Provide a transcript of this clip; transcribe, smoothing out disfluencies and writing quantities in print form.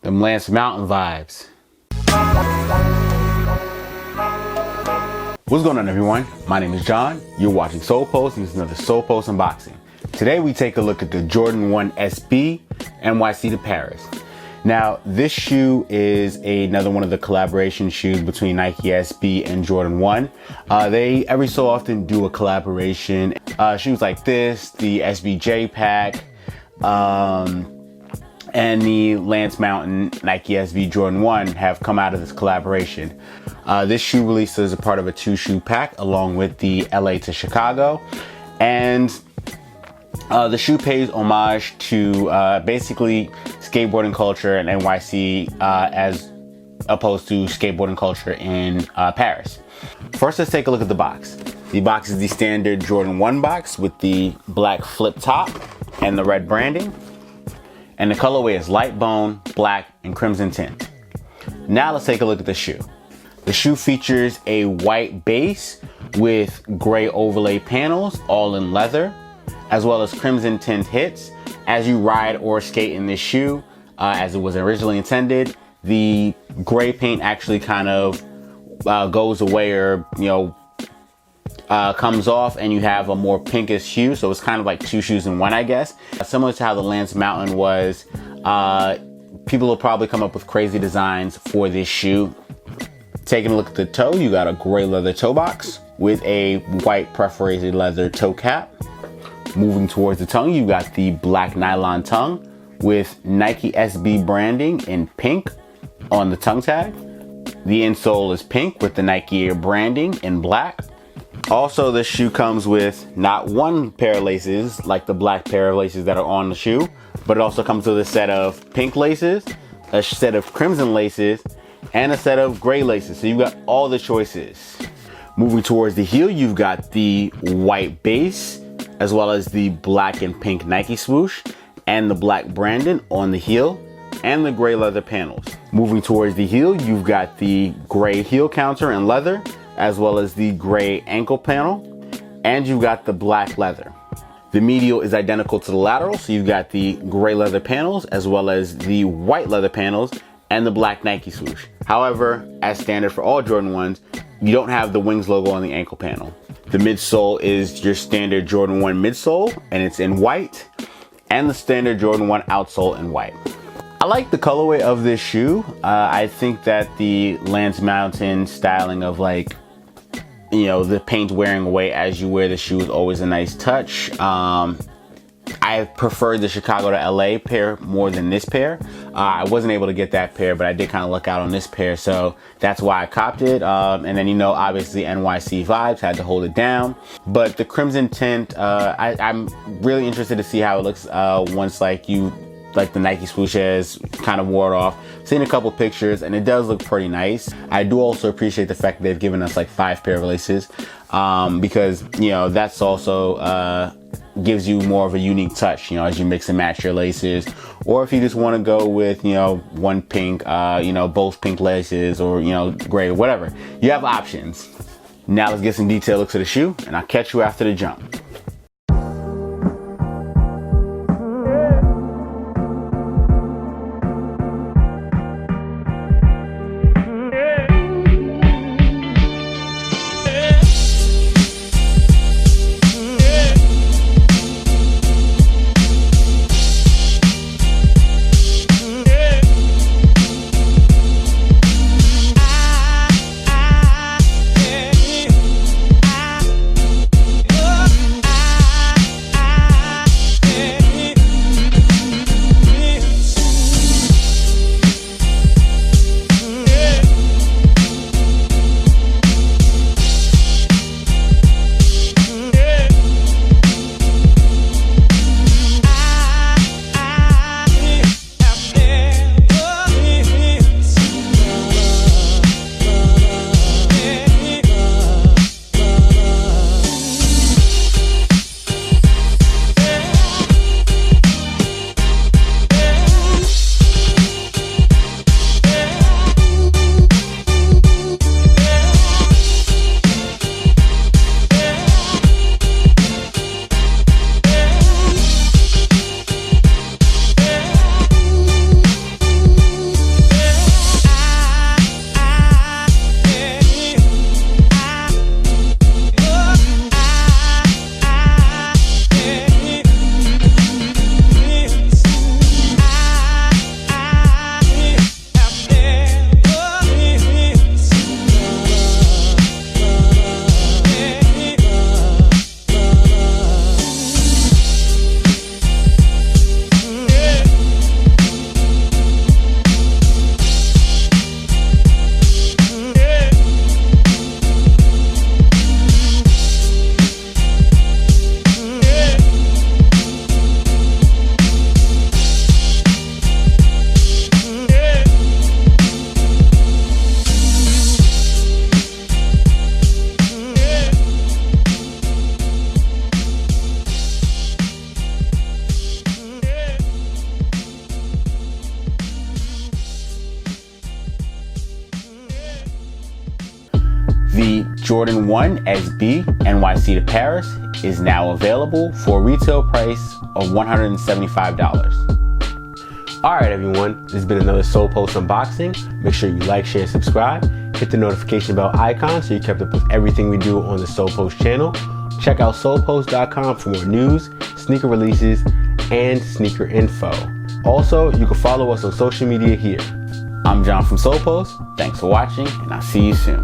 Them Lance Mountain vibes. What's going on, everyone? My name is John. You're watching Solepost, and this is another Solepost unboxing. Today we take a look at the Jordan 1 SB NYC to Paris. Now, this shoe is another one of the collaboration shoes between Nike SB and Jordan 1. They every so often do a collaboration. Shoes like this, the SBJ pack, and the Lance Mountain Nike SB Jordan 1 have come out of this collaboration. This shoe released as a part of a 2-shoe pack along with the LA to Chicago. And the shoe pays homage to basically skateboarding culture in NYC as opposed to skateboarding culture in Paris. First, let's take a look at the box. The box is the standard Jordan 1 box with the black flip top and the red branding. And the colorway is light bone, black, and crimson tint. Now let's take a look at the shoe. The shoe features a white base with gray overlay panels, all in leather, as well as crimson tint hits. As you ride or skate in this shoe, as it was originally intended, the gray paint actually kind of goes away, or comes off, and you have a more pinkish hue. So it's kind of like 2 shoes in 1, I guess. Similar to how the Lance Mountain was, people will probably come up with crazy designs for this shoe. Taking a look at the toe, you got a gray leather toe box with a white perforated leather toe cap. Moving towards the tongue, you got the black nylon tongue with Nike SB branding in pink on the tongue tag. The insole is pink with the Nike branding in black. Also, this shoe comes with not one pair of laces like the black pair of laces that are on the shoe, but it also comes with a set of pink laces, a set of crimson laces, and a set of gray laces. So you've got all the choices. Moving towards the heel, you've got the white base, as well as the black and pink Nike swoosh, and the black branding on the heel, and the gray leather panels. Moving towards the heel, you've got the gray heel counter in leather, as well as the gray ankle panel, and you've got the black leather. The medial is identical to the lateral, so you've got the gray leather panels, as well as the white leather panels, and the black Nike swoosh. However, as standard for all Jordan 1s, you don't have the Wings logo on the ankle panel. The midsole is your standard Jordan 1 midsole, and it's in white, and the standard Jordan 1 outsole in white. I like the colorway of this shoe. I think that the Lance Mountain styling of the paint wearing away as you wear the shoe is always a nice touch. I prefer the Chicago to LA pair more than this pair. I wasn't able to get that pair, but I did kind of look out on this pair, so that's why I copped it. And then, obviously NYC vibes, had to hold it down. But the crimson tint, I'm really interested to see how it looks once the Nike swoosh has kind of wore off. Seen a couple pictures, and it does look pretty nice. I do also appreciate the fact that they've given us 5 pair of laces, because that's also gives you more of a unique touch, as you mix and match your laces. Or if you just want to go with one pink, both pink laces, or gray, whatever, you have options. Now let's get some detailed looks at the shoe, and I'll catch you after the jump. The Jordan 1 SB NYC to Paris is now available for a retail price of $175. Alright everyone, this has been another Solepost unboxing. Make sure you like, share, and subscribe. Hit the notification bell icon so you're kept up with everything we do on the Solepost channel. Check out solepost.com for more news, sneaker releases, and sneaker info. Also, you can follow us on social media here. I'm John from Solepost. Thanks for watching, and I'll see you soon.